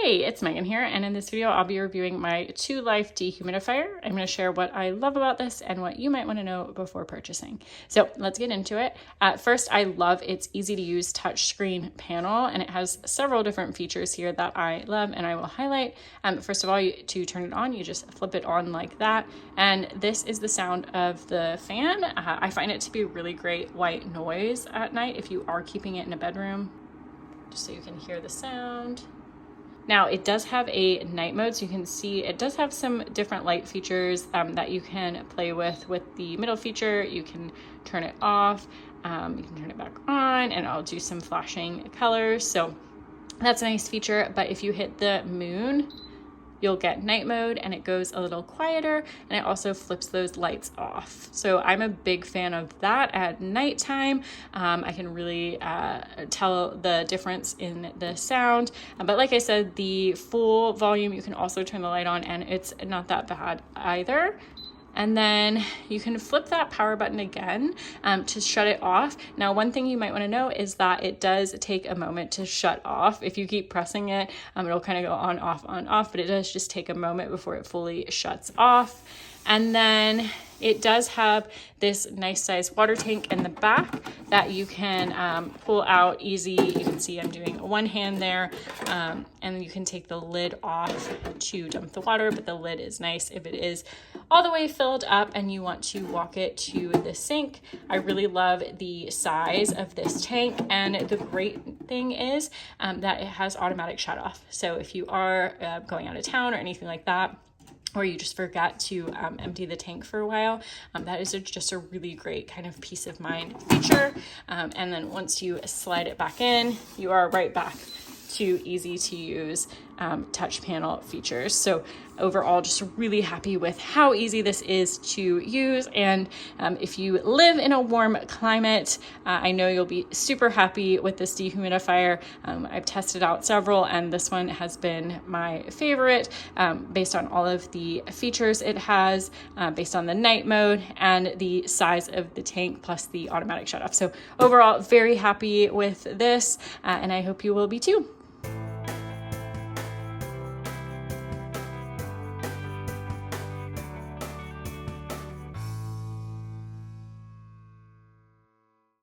Hey, it's Megan here, and in this video I'll be reviewing my ToLife Dehumidifier. I'm going to share what I love about this and what you might want to know before purchasing. So let's get into it. First, I love its easy to use touchscreen panel, and it has several different features here that I love and I will highlight. First of all, to turn it on, you just flip it on like that, and this is the sound of the fan. I find it to be really great white noise at night if you are keeping it in a bedroom, just so you can hear the sound. Now it does have a night mode, so you can see it does have some different light features that you can play with. With the middle feature, you can turn it off, you can turn it back on, and I'll do some flashing colors. So that's a nice feature, but if you hit the moon, you'll get night mode and it goes a little quieter, and it also flips those lights off. So I'm a big fan of that at nighttime. I can really tell the difference in the sound. But like I said, the full volume, you can also turn the light on and it's not that bad either. And then you can flip that power button again to shut it off. Now, one thing you might want to know is that it does take a moment to shut off. If you keep pressing it, it'll kind of go on, off, but it does just take a moment before it fully shuts off. And then it does have this nice size water tank in the back that you can pull out easy. You can see I'm doing one hand there, and you can take the lid off to dump the water, but the lid is nice if it is all the way filled up and you want to walk it to the sink. I really love the size of this tank, and the great thing is that it has automatic shut off. So if you are going out of town or anything like that, or you just forgot to empty the tank for a while, that is just a really great kind of peace of mind feature. And then once you slide it back in, you are right back to easy to use touch panel features. So overall, just really happy with how easy this is to use. And if you live in a warm climate, I know you'll be super happy with this dehumidifier. I've tested out several, and this one has been my favorite based on all of the features it has, based on the night mode and the size of the tank, plus the automatic shut off. So overall, very happy with this, and I hope you will be too.